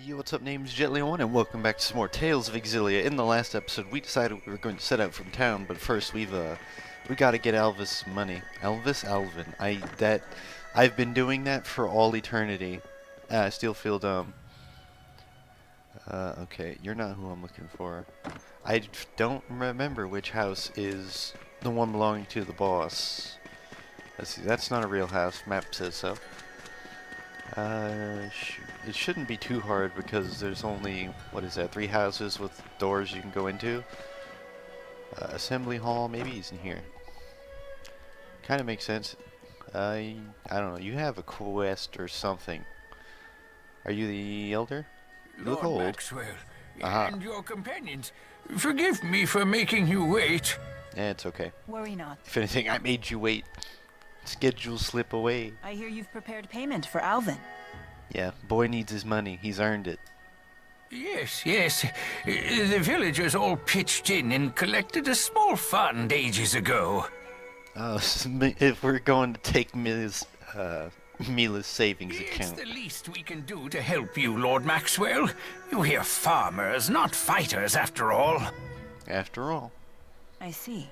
Yo, what's up, name's Jetly1 and welcome back to some more Tales of Exilia. In the last episode, we decided we were going to set out from town, but first we gotta get Elvis money. Alvin. I've been doing that for all eternity. I still feel dumb. Okay, you're not who I'm looking for. I don't remember which house is the one belonging to the boss. Let's see, that's not a real house. Map says so. It shouldn't be too hard because there's only, what is that, 3 houses with doors you can go into. Assembly hall, maybe he's in here. Kind of makes sense. I don't know, you have a quest or something. Are you the elder? You look old. Lord Maxwell, and your companions, forgive me for making you wait. Yeah, it's okay. Worry not. If anything, I made you wait. Schedule slip away. I hear you've prepared payment for Alvin. Yeah, boy needs his money. He's earned it. Yes. The villagers all pitched in and collected a small fund ages ago. Oh, if we're going to take Mila's savings It's account. the least we can do to help you, Lord Maxwell. We're farmers, not fighters, after all. After all. I see.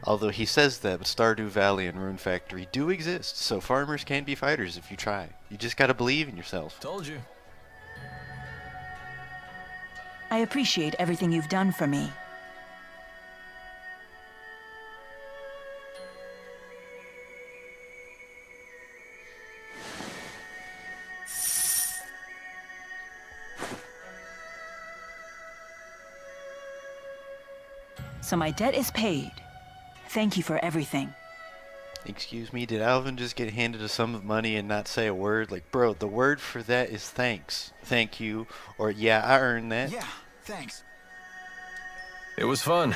Although he says that, but Stardew Valley and Rune Factory do exist, so farmers can be fighters if you try. You just gotta believe in yourself. Told you. I appreciate everything you've done for me. So my debt is paid. Thank you for everything. Excuse me, did Alvin just get handed a sum of money and not say a word? Like, bro, the word for that is thanks. Thank you. Or, yeah, I earned that. Yeah, thanks. It was fun.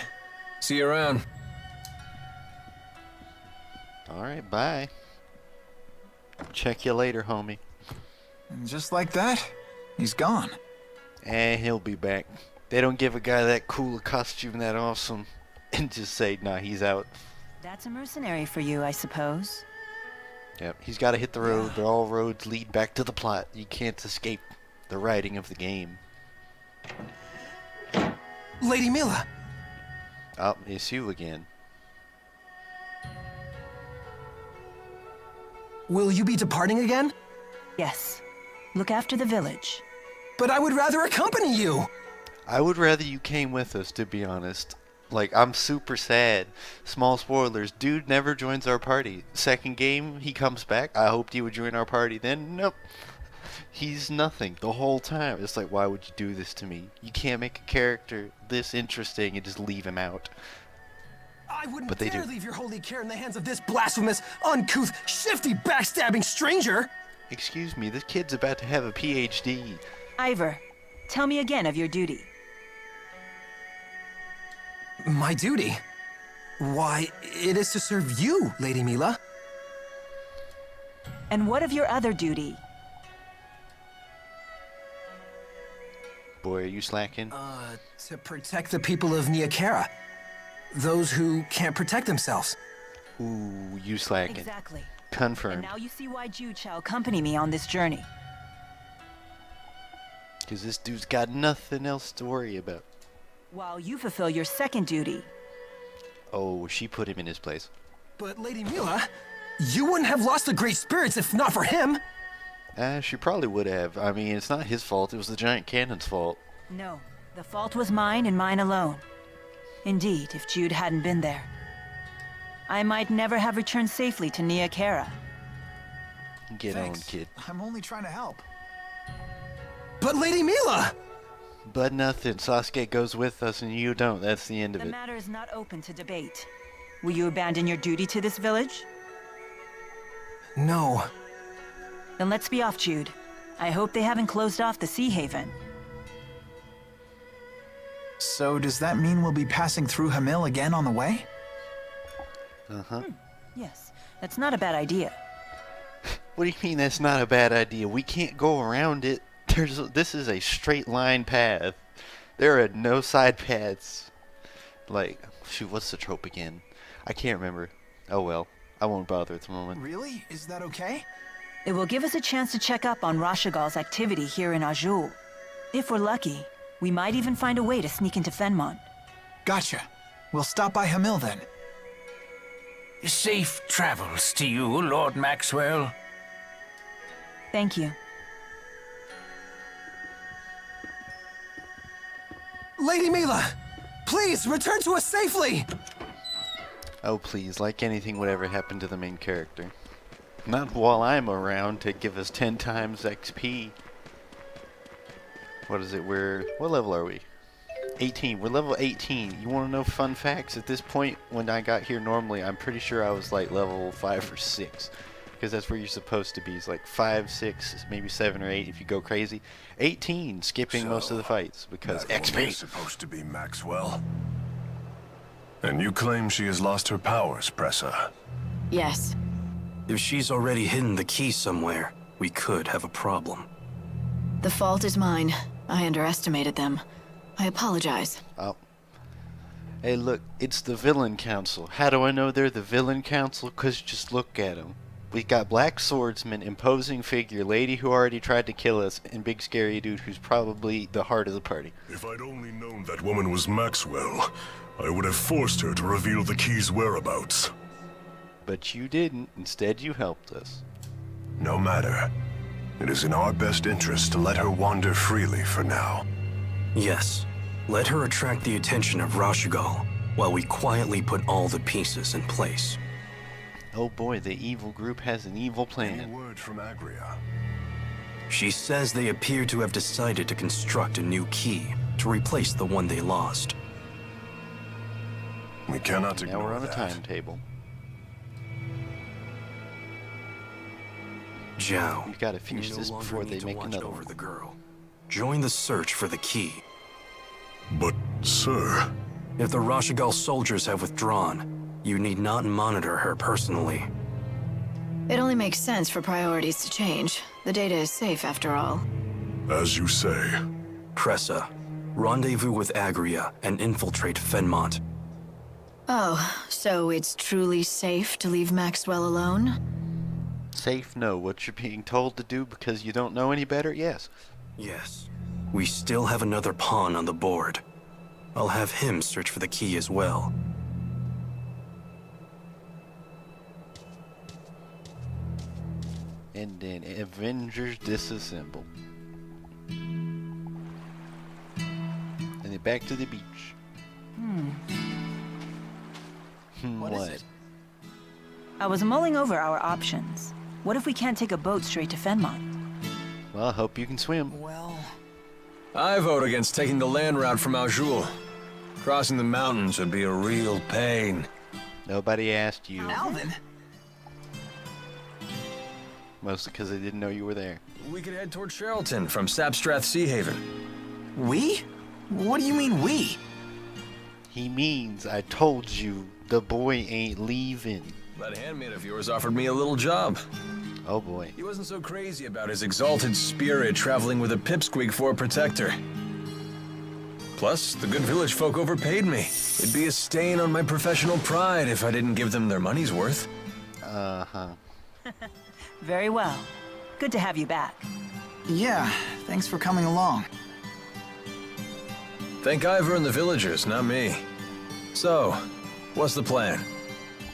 See you around. Alright, bye. Check you later, homie. And just like that, he's gone. And he'll be back. They don't give a guy that cool a costume that awesome and just say, nah, he's out. That's a mercenary for you, I suppose. Yep, he's got to hit the road, but all roads lead back to the plot. You can't escape the writing of the game. Lady Mila! Oh, it's you again. Will you be departing again? Yes. Look after the village. But I would rather accompany you! I would rather you came with us, to be honest. Like, I'm super sad. Small spoilers. Dude never joins our party. Second game, he comes back. I hoped he would join our party. Then, nope. He's nothing the whole time. It's like, why would you do this to me? You can't make a character this interesting and just leave him out. I wouldn't But they dare do. leave your holy care in the hands of this blasphemous, uncouth, shifty, backstabbing stranger! Excuse me, this kid's about to have a PhD. Ivor, tell me again of your duty. My duty? Why, it is to serve you, Lady Mila. And what of your other duty? Boy, are you slacking? To protect the people of Niakara. Those who can't protect themselves. Ooh, you slacking. Exactly. And Confirmed. now you see why Jude shall accompany me on this journey. Because this dude's got nothing else to worry about. While you fulfill your second duty. Oh, she put him in his place. But Lady Mila, you wouldn't have lost the great spirits if not for him. She probably would have. I mean, it's not his fault. It was the giant cannon's fault. No, the fault was mine and mine alone. Indeed, if Jude hadn't been there, I might never have returned safely to Niakara. Get Thanks. on, kid. I'm only trying to help. But Lady Mila! But nothing. Sasuke goes with us and you don't. That's the end of The it. matter is not open to debate. Will you abandon your duty to this village? No. Then let's be off, Jude. I hope they haven't closed off the Sea Haven. So does that mean we'll be passing through Hamil again on the way? Uh-huh. Yes, that's not a bad idea. What do you mean that's not a bad idea? We can't go around it. This is a straight line path. There are no side paths. Like, shoot, what's the trope again? I can't remember. Oh well. I won't bother at the moment. Really? Is that okay? It will give us a chance to check up on Rashagal's activity here in Azul. If we're lucky, we might even find a way to sneak into Fennmont. Gotcha. We'll stop by Hamil then. Safe travels to you, Lord Maxwell. Thank you. Lady Mila, please return to us safely! Oh please, like anything would ever happen to the main character. Not while I'm around to give us 10 times XP. What is it? What level are we? 18. We're level 18. You want to know fun facts? At this point, when I got here normally, I'm pretty sure I was like level 5 or 6. Because that's where you're supposed to be. It's like 5, 6, maybe 7 or 8 if you go crazy. 18, skipping most of the fights because that XP. woman is supposed to be Maxwell. And you claim she has lost her powers, Pressa. Yes. If she's already hidden the key somewhere, we could have a problem. The fault is mine. I underestimated them. I apologize. Oh. Hey, look, it's the Villain Council. How do I know they're the Villain Council? Because just look at them. We got Black Swordsman, imposing figure, lady who already tried to kill us, and big scary dude who's probably the heart of the party. If I'd only known that woman was Maxwell, I would have forced her to reveal the key's whereabouts. But you didn't. Instead, you helped us. No matter. It is in our best interest to let her wander freely for now. Yes. Let her attract the attention of Rashagal, while we quietly put all the pieces in place. Oh boy, the evil group has an evil Any plan. word from Agria? She says they appear to have decided to construct a new key to replace the one they lost. We cannot Now ignore we're on a that. timetable. Zhao, We've got to finish you this no longer before need they to make watch another over one. the girl. Join the search for the key. But, sir, If the Rashagal soldiers have withdrawn, you need not monitor her personally. It only makes sense for priorities to change. The data is safe after all. as you say, Pressa, rendezvous with Agria and infiltrate Fennmont. Oh, so it's truly safe to leave Maxwell alone? Safe? No. What you're being told to do because you don't know any better? Yes. Yes. We still have another pawn on the board. I'll have him search for the key as well. And then Avengers disassemble. And then back to the beach. What is it? I was mulling over our options. What if we can't take a boat straight to Fennmont? Well, I hope you can swim. Well, I vote against taking the land route from Azul. Crossing the mountains would be a real pain. Nobody asked you. Alvin, Mostly because they didn't know you were there. We could head toward Charlton from Sapstrath Sea Haven. We? What do you mean we? He means I told you the boy ain't leaving. That handmaid of yours offered me a little job. Oh boy. He wasn't so crazy about his exalted spirit traveling with a pipsqueak for a protector. Plus, the good village folk overpaid me. It'd be a stain on my professional pride if I didn't give them their money's worth. Uh-huh. Very well. Good to have you back. Yeah, thanks for coming along. Thank Ivor and the villagers, not me. So, what's the plan?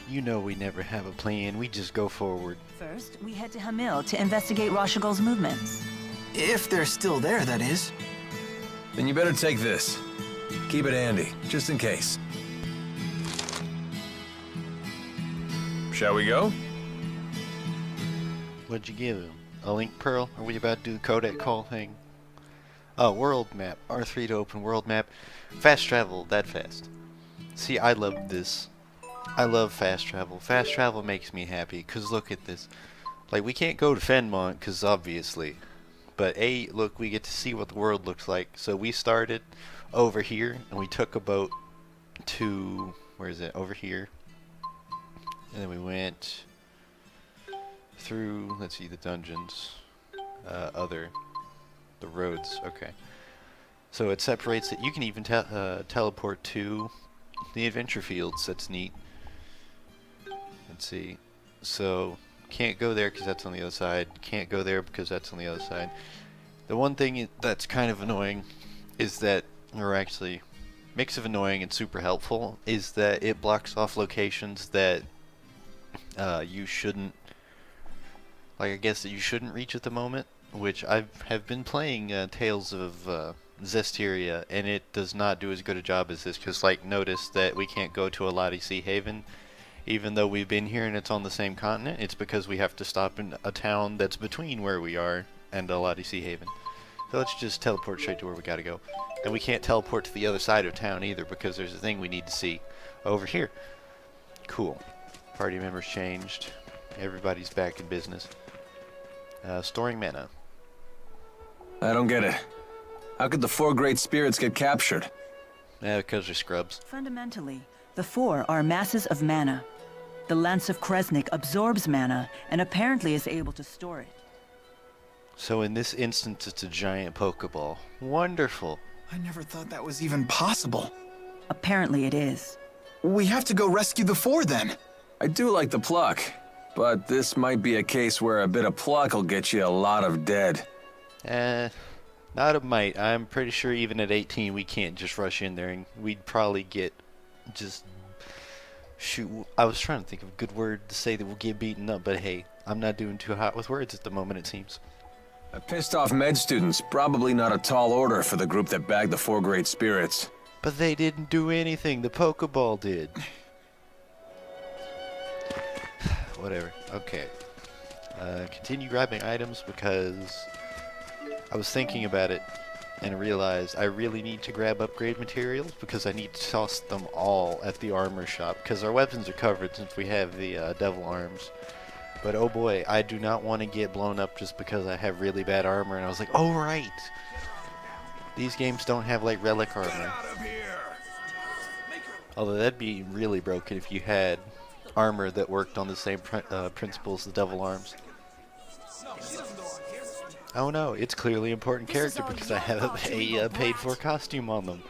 You know we never have a plan. We just go forward. First, we head to Hamil to investigate Rashagal's movements. If they're still there, that is. Then you better take this. Keep it handy, just in case. Shall we go? What'd you give him? A link pearl? Are we about to do the codec call thing? Oh, world map. R3 to open world map. Fast travel, that fast. See, I love this. I love fast travel. Fast travel makes me happy, because look at this. Like, we can't go to Fennmont, because obviously. But, look, we get to see what the world looks like. So we started over here, and we took a boat to, where is it? Over here. And then we went through, let's see, the dungeons. The roads, okay. So it separates it. You can even teleport to the adventure fields. That's neat. Let's see. So Can't go there because that's on the other side. Can't go there because that's on the other side. The one thing that's kind of annoying is that, or actually, mix of annoying and super helpful, is that it blocks off locations that you shouldn't, like I guess that you shouldn't reach at the moment, which I have been playing Tales of Zestiria, and it does not do as good a job as this, because like notice that we can't go to Alati Sea Haven, even though we've been here and it's on the same continent. It's because we have to stop in a town that's between where we are and Alati Sea Haven. So let's just teleport straight to where we gotta go. And we can't teleport to the other side of town either, because there's a thing we need to see over here. Cool. Party members changed. Everybody's back in business. Storing mana. I don't get it. How could the 4 great spirits get captured? Yeah, because they're scrubs. Fundamentally, the 4 are masses of mana. The Lance of Kresnik absorbs mana and apparently is able to store it. So in this instance, it's a giant Pokeball. Wonderful. I never thought that was even possible. Apparently it is. We have to go rescue the 4 then. I do like the pluck, but this might be a case where a bit of pluck will get you a lot of dead. Not a might. I'm pretty sure even at 18 we can't just rush in there, and we'd probably get just... Shoot, I was trying to think of a good word to say that we'll get beaten up, but hey, I'm not doing too hot with words at the moment, it seems. A pissed off med student's probably not a tall order for the group that bagged the 4 great spirits. But they didn't do anything. The Pokeball did. Whatever. Okay. Continue grabbing items because I was thinking about it and realized I really need to grab upgrade materials because I need to toss them all at the armor shop because our weapons are covered since we have the devil arms. But oh boy, I do not want to get blown up just because I have really bad armor. And I was like, oh right! These games don't have like relic armor. Although that'd be really broken if you had armor that worked on the same principles as the devil arms. Oh no, it's clearly an important character because I have a paid-for costume on them.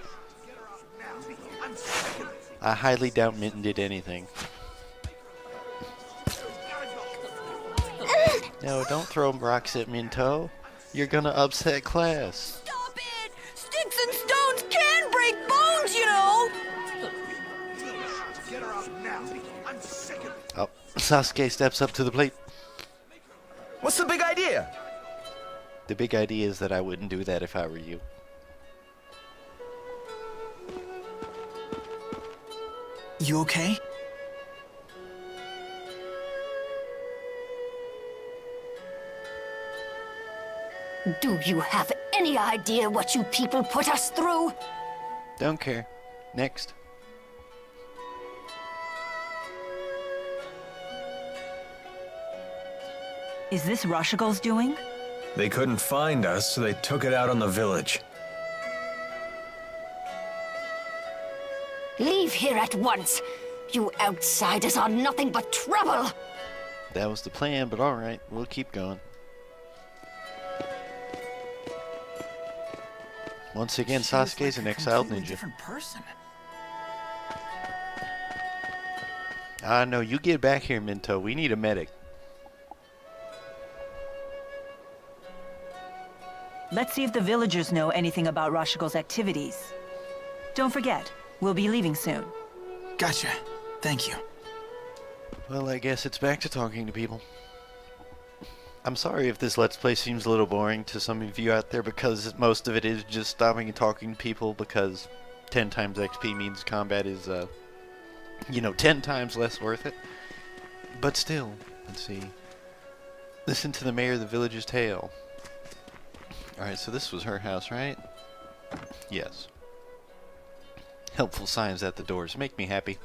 I highly doubt Minton did anything. No, don't throw rocks at Minto. You're gonna upset class. Stop it! Sticks and stones can break bones, you know! Oh, Sasuke steps up to the plate. What's the big idea? The big idea is that I wouldn't do that if I were you. You okay? Do you have any idea what you people put us through? Don't care. Next. Is this Rashigal's doing? They couldn't find us, so they took it out on the village. Leave here at once. You outsiders are nothing but trouble. That was the plan, but alright, we'll keep going. Once again, Sasuke's an exiled ninja. Different person. No, you get back here, Minto. We need a medic. Let's see if the villagers know anything about Rashigal's activities. Don't forget, we'll be leaving soon. Gotcha. Thank you. Well, I guess it's back to talking to people. I'm sorry if this Let's Play seems a little boring to some of you out there because most of it is just stopping and talking to people because 10 times XP means combat is, 10 times less worth it. But still, let's see. Listen to the mayor of the village's tale. Alright, so this was her house, right? Yes. Helpful signs at the doors. Make me happy.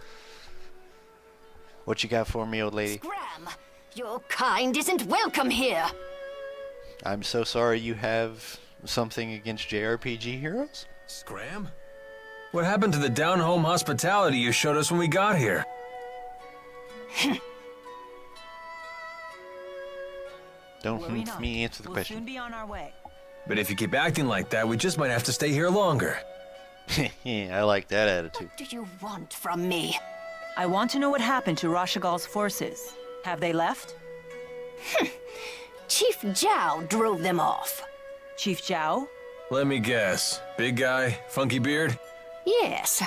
What you got for me, old lady? Scram! Your kind isn't welcome here. I'm so sorry you have something against JRPG heroes? Scram? What happened to the down-home hospitality you showed us when we got here? Don't me answer the We'll question. soon be on our way. But if you keep acting like that, we just might have to stay here longer. Yeah, I like that attitude. What do you want from me? I want to know what happened to Rashigal's forces. Have they left? Chief Zhao drove them off. Chief Zhao? Let me guess. Big guy, funky beard? Yes.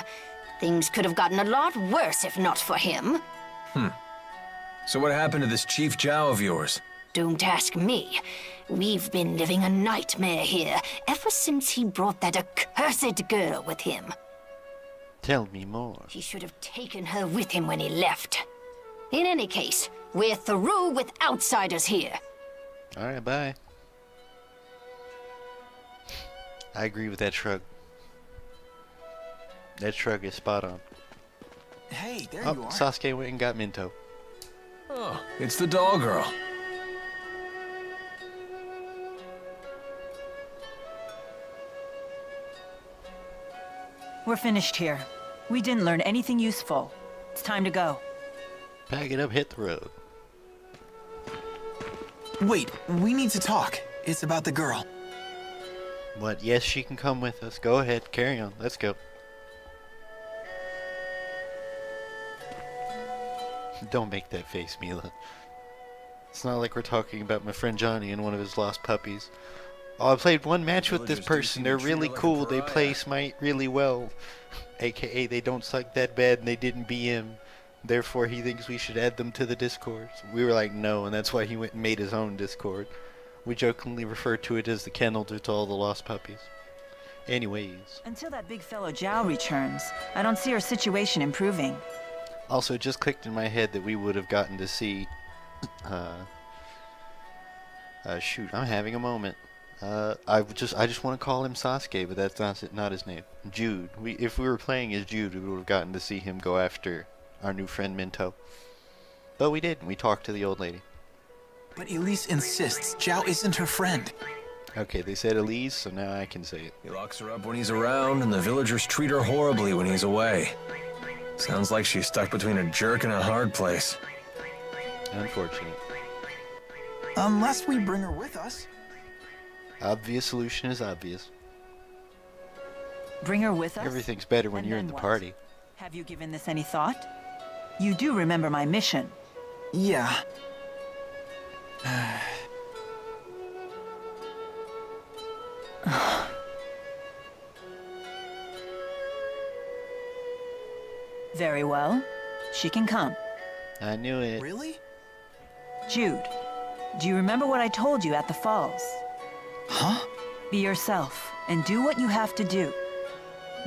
Things could have gotten a lot worse if not for him. So what happened to this Chief Zhao of yours? Don't ask me. We've been living a nightmare here ever since he brought that accursed girl with him. Tell me more. He should have taken her with him when he left. In any case, we're through with outsiders here. Alright, bye. I agree with that shrug. That shrug is spot on. Hey, there Oh, you are. Sasuke went and got Minto. Oh, it's the doll girl. We're finished here. We didn't learn anything useful. It's time to go. Pack it up, hit the road. Wait, we need to talk. It's about the girl. What? Yes, she can come with us. Go ahead, carry on. Let's go. Don't make that face, Mila. It's not like we're talking about my friend Johnny and one of his lost puppies. Oh, I played one match with this person. They're really cool. They play Smite really well. AKA, they don't suck that bad and they didn't BM. Therefore, he thinks we should add them to the Discord. So we were like, no, and that's why he went and made his own Discord. We jokingly refer to it as the kennel due to all the lost puppies. Anyways. Until that big fellow Zhao returns, I don't see our situation improving. Also, it just clicked in my head that we would have gotten to see... shoot, I'm having a moment. I just want to call him Sasuke, but that's not his name. Jude. If we were playing as Jude, we would have gotten to see him go after our new friend Minto. But we didn't. We talked to the old lady. But Elise insists Zhao isn't her friend. Okay, they said Elise, so now I can say it. He locks her up when he's around, and the villagers treat her horribly when he's away. Sounds like she's stuck between a jerk and a hard place. Unfortunate. Unless we bring her with us. Obvious solution is obvious. Bring her with us? Everything's better when And you're then in the what? party. Have you given this any thought? You do remember my mission. Yeah. Very well. She can come. I knew it. Really? Jude, do you remember what I told you at the falls? Huh? Be yourself and do what you have to do.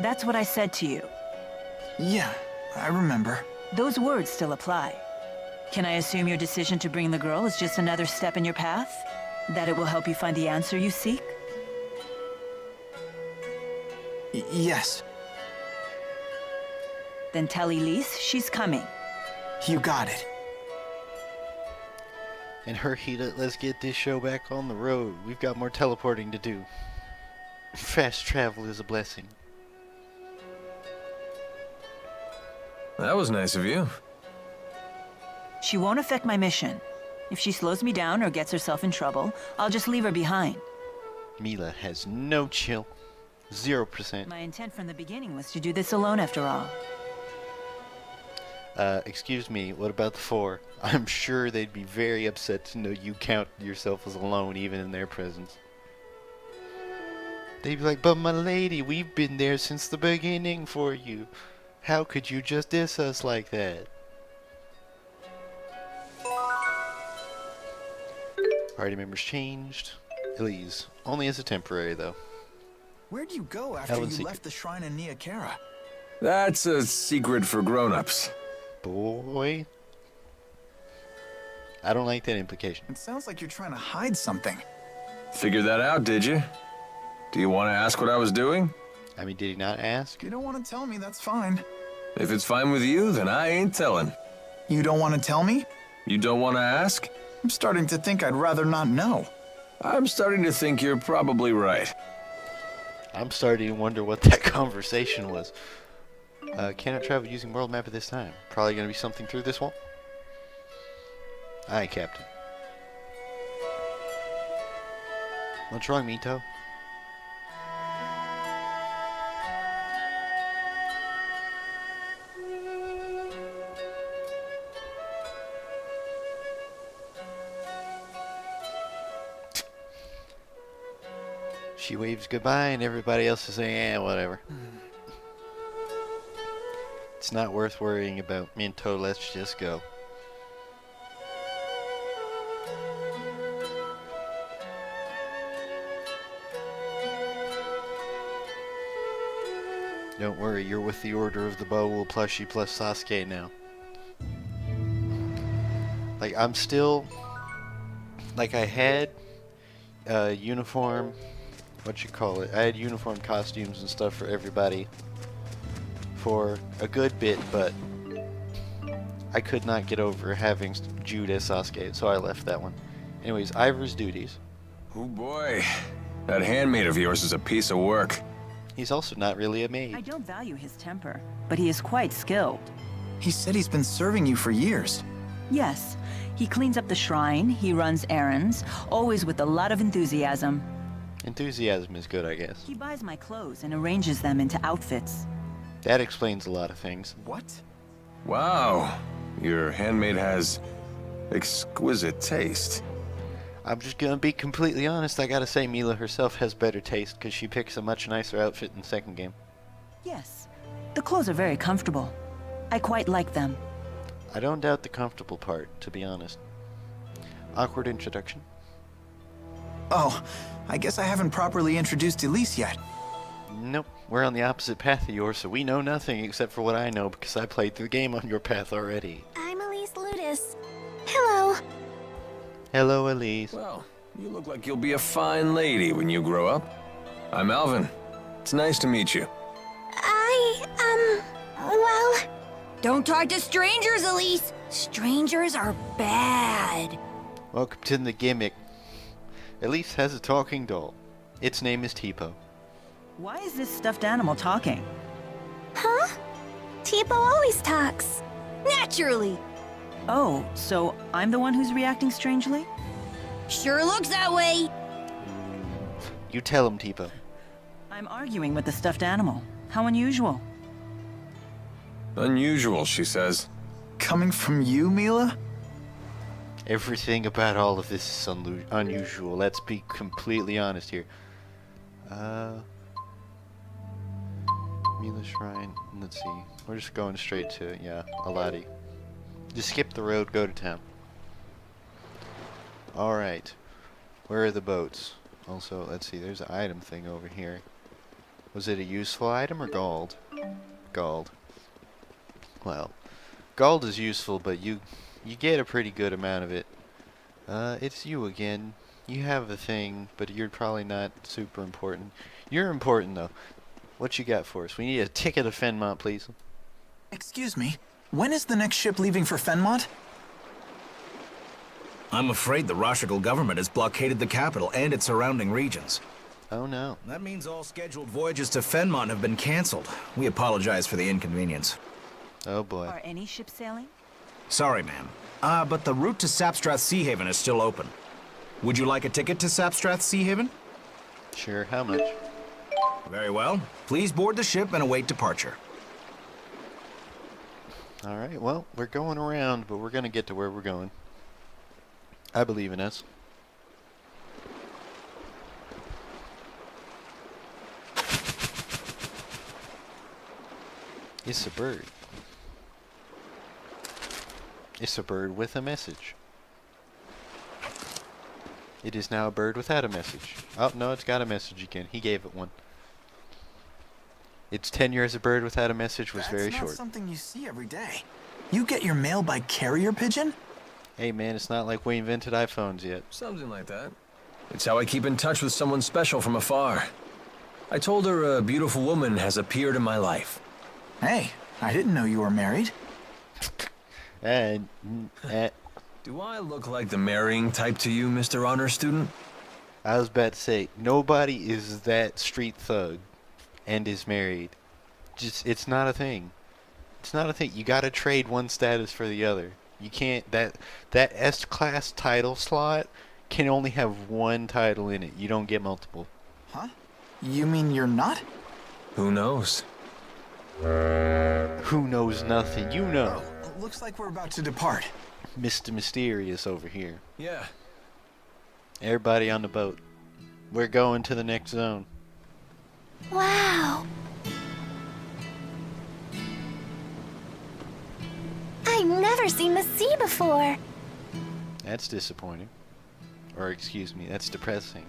That's what I said to you. Yeah, I remember. Those words still apply. Can I assume your decision to bring the girl is just another step in your path? That it will help you find the answer you seek? Yes. Then tell Elise she's coming. You got it. And Herhita, let's get this show back on the road. We've got more teleporting to do. Fast travel is a blessing. That was nice of you. She won't affect my mission. If she slows me down or gets herself in trouble, I'll just leave her behind. Mila has no chill. 0%. My intent from the beginning was to do this alone after all. Excuse me, what about the 4? I'm sure they'd be very upset to know you count yourself as alone even in their presence. They'd be like, but my lady, we've been there since the beginning for you. How could you just diss us like that? Party members changed. Please. Only as a temporary, though. Where'd you go after you left the shrine in Neokara? That's a secret for grown-ups. Boy. I don't like that implication. It sounds like you're trying to hide something. Figured that out, did you? Do you want to ask what I was doing? I mean, did he not ask? If you don't want to tell me, that's fine. If it's fine with you, then I ain't telling. You don't want to tell me? You don't want to ask? I'm starting to think I'd rather not know. I'm starting to think you're probably right. I'm starting to wonder what that conversation was. Cannot travel using world map at this time. Probably gonna be something through this wall. Aye, Captain. What's wrong, Mito? She waves goodbye and everybody else is saying, eh, whatever. It's not worth worrying about. Minto, let's just go. Don't worry, you're with the Order of the Bowl plushie plus Sasuke now. Like, I'm still... Like, I had uniform... What you call it? I had uniform costumes and stuff for everybody for a good bit, but I could not get over having Jude as Sasuke, so I left that one. Anyways, Ivor's duties. Oh boy, that handmaid of yours is a piece of work. He's also not really a maid. I don't value his temper, but he is quite skilled. He said he's been serving you for years. Yes, he cleans up the shrine, he runs errands, always with a lot of enthusiasm. Enthusiasm is good, I guess. He buys my clothes and arranges them into outfits. That explains a lot of things. What? Wow, your handmaid has exquisite taste. I'm just gonna be completely honest, I gotta say Mila herself has better taste because she picks a much nicer outfit in the second game. Yes, the clothes are very comfortable. I quite like them. I don't doubt the comfortable part, to be honest. Awkward introduction. Oh, I guess I haven't properly introduced Elise yet. Nope, we're on the opposite path of yours, so we know nothing except for what I know because I played through the game on your path already. I'm Elise Ludus. Hello. Hello, Elise. Well, you look like you'll be a fine lady when you grow up. I'm Alvin. It's nice to meet you. Well... Don't talk to strangers, Elise. Strangers are bad. Welcome to the gimmick. Elise has a talking doll. Its name is Tipo. Why is this stuffed animal talking? Huh? Tipo always talks. Naturally. Oh, so I'm the one who's reacting strangely? Sure looks that way. You tell him, Tipo. I'm arguing with the stuffed animal. How unusual. Unusual, she says. Coming from you, Mila? Everything about all of this is unusual. Let's be completely honest here. Mila Shrine. Let's see. We're just going straight to it. Yeah, Aladi. Just skip the road, go to town. Alright. Where are the boats? Also, let's see. There's an item thing over here. Was it a useful item or gold? Gold. Well, gold is useful, but you get a pretty good amount of it. It's you again. You have a thing, but you're probably not super important. You're important, though. What you got for us? We need a ticket to Fennmont, please. Excuse me, when is the next ship leaving for Fennmont? I'm afraid the Rashigal government has blockaded the capital and its surrounding regions. Oh no. That means all scheduled voyages to Fennmont have been cancelled. We apologize for the inconvenience. Oh boy. Are any ships sailing? Sorry, ma'am. But the route to Sapstrath Sea Haven is still open. Would you like a ticket to Sapstrath Sea Haven? Sure, how much? Very well. Please board the ship and await departure. Alright, well, we're going around, but we're gonna get to where we're going. I believe in us. It's a bird. It's a bird with a message. It is now a bird without a message. Oh, no, it's got a message again. He gave it one. Its tenure as a bird without a message was very short. That's not something you see every day. You get your mail by carrier pigeon? Hey man, it's not like we invented iPhones yet. Something like that. It's how I keep in touch with someone special from afar. I told her a beautiful woman has appeared in my life. Hey, I didn't know you were married. Do I look like the marrying type to you, Mr. Honor Student? I was about to say, nobody is that street thug and is married. Just, it's not a thing. It's not a thing. You gotta trade one status for the other. You can't, that S-class title slot can only have one title in it. You don't get multiple. Huh? You mean you're not? Who knows? Who knows nothing? You know. Looks like we're about to depart. Mr. Mysterious over here. Yeah. Everybody on the boat. We're going to the next zone. Wow. I've never seen the sea before. That's disappointing. Or excuse me, that's depressing.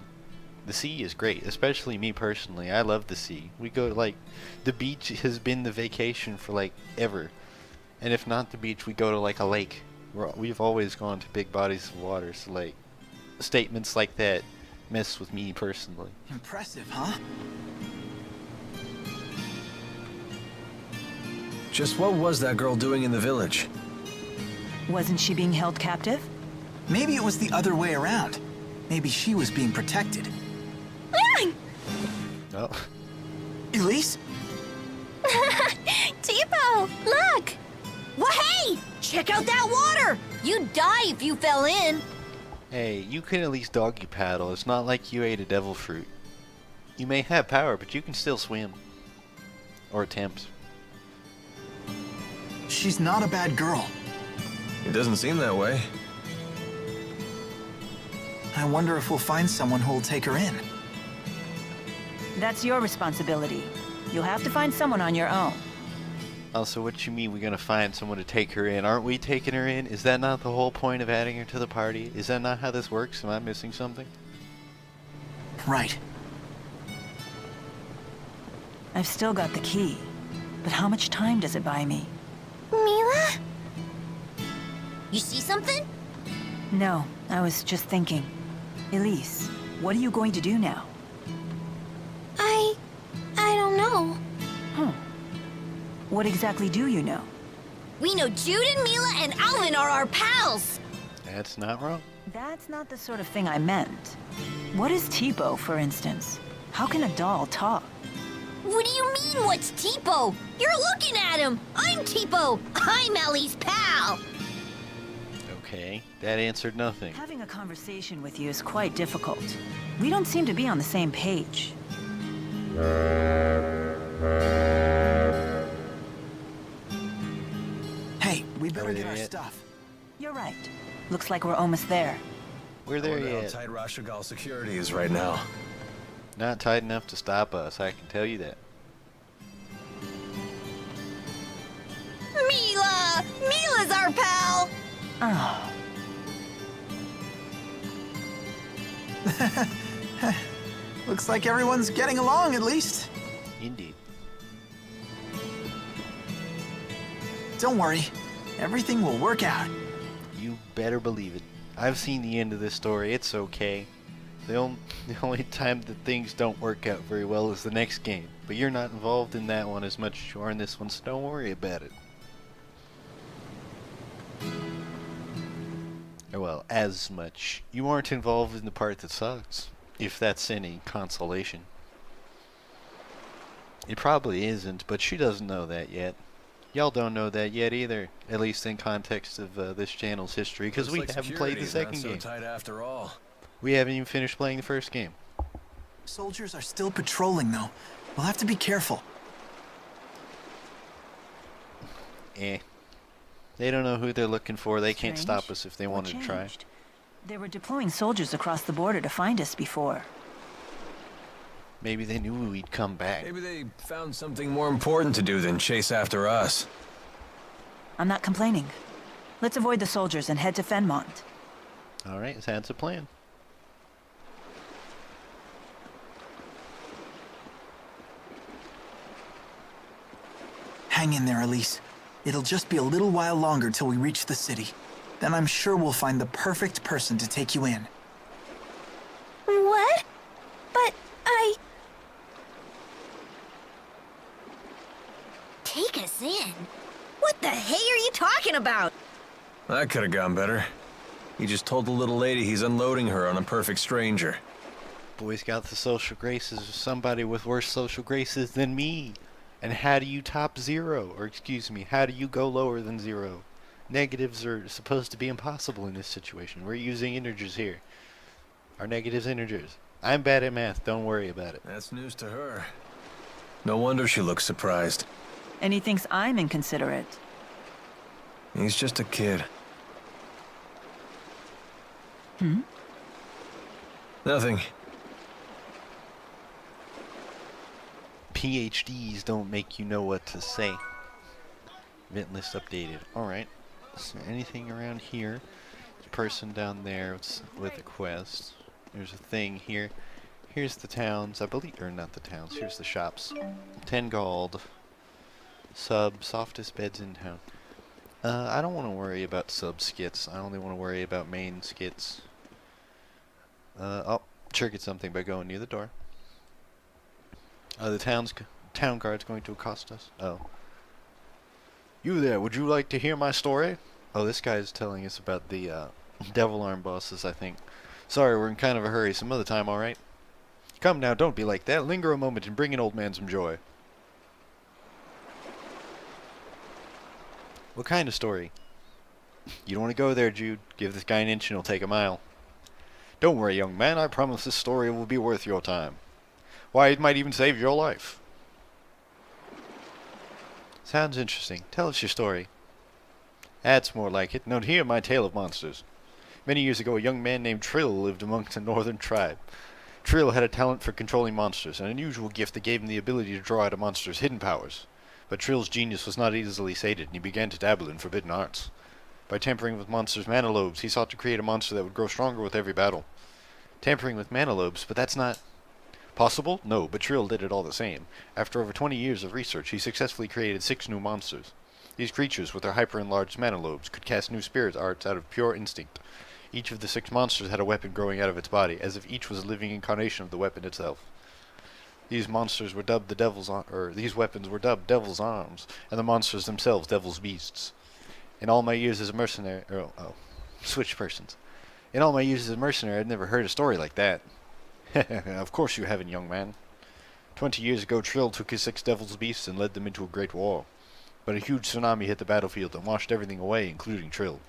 The sea is great, especially me personally. I love the sea. We go, like, the beach has been the vacation for, like, ever. And if not the beach, we go to, like, a lake. We've always gone to big bodies of water, so, like, statements like that mess with me personally. Impressive, huh? Just what was that girl doing in the village? Wasn't she being held captive? Maybe it was the other way around. Maybe she was being protected. Oh. Elise? Tipo, look! Well, hey! Check out that water! You'd die if you fell in. Hey, you can at least doggy paddle. It's not like you ate a devil fruit. You may have power, but you can still swim. Or attempt. She's not a bad girl. It doesn't seem that way. I wonder if we'll find someone who'll take her in. That's your responsibility. You'll have to find someone on your own. Also, what you mean we're gonna find someone to take her in? Aren't we taking her in? Is that not the whole point of adding her to the party? Is that not how this works? Am I missing something? Right. I've still got the key. But how much time does it buy me? Mila? You see something? No, I was just thinking. Elise, what are you going to do now? I don't know. What exactly do you know? We know Jude and Mila and Alvin are our pals. That's not wrong. That's not the sort of thing I meant. What is Tipo, for instance? How can a doll talk? What do you mean, what's Tipo? You're looking at him. I'm Tipo. I'm Ellie's pal. Okay, that answered nothing. Having a conversation with you is quite difficult. We don't seem to be on the same page. Hey, we better we get there our yet? stuff. You're right. Looks like we're almost there. We're there I wonder how yet. tight Rashagal security is right now. Not tight enough to stop us, I can tell you that. Mila! Mila's our pal. Oh, Looks like everyone's getting along, at least. Indeed. Don't worry. Everything will work out. You better believe it. I've seen the end of this story. It's okay. The only time that things don't work out very well is the next game. But you're not involved in that one as much as you are in this one, so don't worry about it. Or, well, as much. You aren't involved in the part that sucks, if that's any consolation. It probably isn't, but she doesn't know that yet. Y'all don't know that yet either, at least in context of this channel's history, because we haven't played the second game. Tight after all. We haven't even finished playing the first game. Soldiers are still patrolling, though. We'll have to be careful. Eh. They don't know who they're looking for. They can't Strange. stop us if they What wanted to try. changed? They were deploying soldiers across the border to find us before. Maybe they knew we'd come back. Maybe they found something more important to do than chase after us. I'm not complaining. Let's avoid the soldiers and head to Fennmont. Alright, that's a plan. Hang in there, Elise. It'll just be a little while longer till we reach the city. Then I'm sure we'll find the perfect person to take you in. What? But Take us in? What the hey are you talking about? That could have gone better. He just told the little lady he's unloading her on a perfect stranger. Boy's got the social graces of somebody with worse social graces than me. And how do you top zero? Or excuse me, how do you go lower than zero? Negatives are supposed to be impossible in this situation. We're using integers here. Are negatives integers? I'm bad at math, don't worry about it. That's news to her. No wonder she looks surprised. And he thinks I'm inconsiderate. He's just a kid. Hmm? Nothing. PhDs don't make you know what to say. Event list updated. Alright. Is there anything around here? There's a person down there with a quest. There's a thing here. Here's the towns, I believe, or not the towns, here's the shops. 10 gold. Sub, softest beds in town. I don't want to worry about sub skits. I only want to worry about main skits. Oh, triggered something by going near the door. The town guard's going to accost us. Oh. You there, would you like to hear my story? Oh, this guy's telling us about the devil arm bosses, I think. Sorry, we're in kind of a hurry. Some other time, alright? Come now, don't be like that. Linger a moment and bring an old man some joy. What kind of story? You don't want to go there, Jude. Give this guy an inch and he'll take a mile. Don't worry, young man. I promise this story will be worth your time. Why, it might even save your life. Sounds interesting. Tell us your story. That's more like it. Now hear my tale of monsters. Many years ago, a young man named Trill lived amongst a northern tribe. Trill had a talent for controlling monsters, an unusual gift that gave him the ability to draw out a monster's hidden powers. But Trill's genius was not easily sated, and he began to dabble in forbidden arts. By tampering with monsters' mana lobes, he sought to create a monster that would grow stronger with every battle. Tampering with mana lobes, but that's not possible? No, but Trill did it all the same. After over 20 years of research, he successfully created 6 new monsters. These creatures, with their hyper-enlarged mana lobes, could cast new spirit arts out of pure instinct. Each of the 6 monsters had a weapon growing out of its body, as if each was a living incarnation of the weapon itself. These monsters were dubbed these weapons were dubbed Devil's Arms, and the monsters themselves Devil's Beasts. In all my years as a mercenary, switch persons. In all my years as a mercenary, I'd never heard a story like that. Of course you haven't, young man. 20 years ago, Trill took his 6 Devil's Beasts and led them into a great war. But a huge tsunami hit the battlefield and washed everything away, including Trill.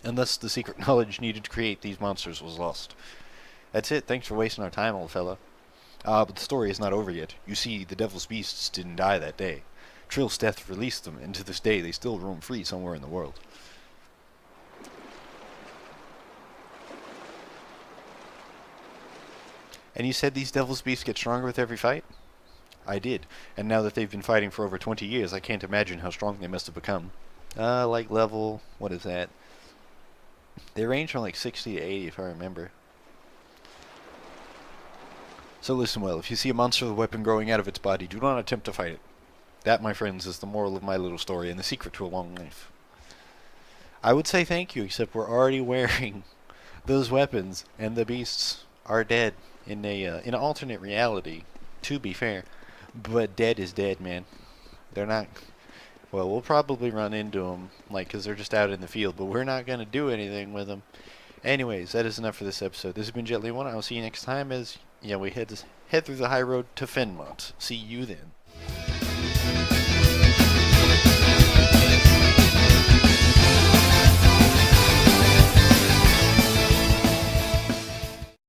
And thus the secret knowledge needed to create these monsters was lost. That's it, thanks for wasting our time, old fella. But the story is not over yet. You see, the Devil's Beasts didn't die that day. Trill's death released them, and to this day they still roam free somewhere in the world. And you said these Devil's Beasts get stronger with every fight? I did. And now that they've been fighting for over 20 years, I can't imagine how strong they must have become. Like level... what is that? They range from like 60 to 80 if I remember. So listen well, if you see a monster with a weapon growing out of its body, do not attempt to fight it. That, my friends, is the moral of my little story and the secret to a long life. I would say thank you, except we're already wearing those weapons, and the beasts are dead in an alternate reality, to be fair. But dead is dead, man. They're not... well, we'll probably run into them, like, because they're just out in the field, but we're not going to do anything with them. Anyways, that is enough for this episode. This has been Jet Li 1. I'll see you next time as... yeah, we head through the high road to Fennmont. See you then.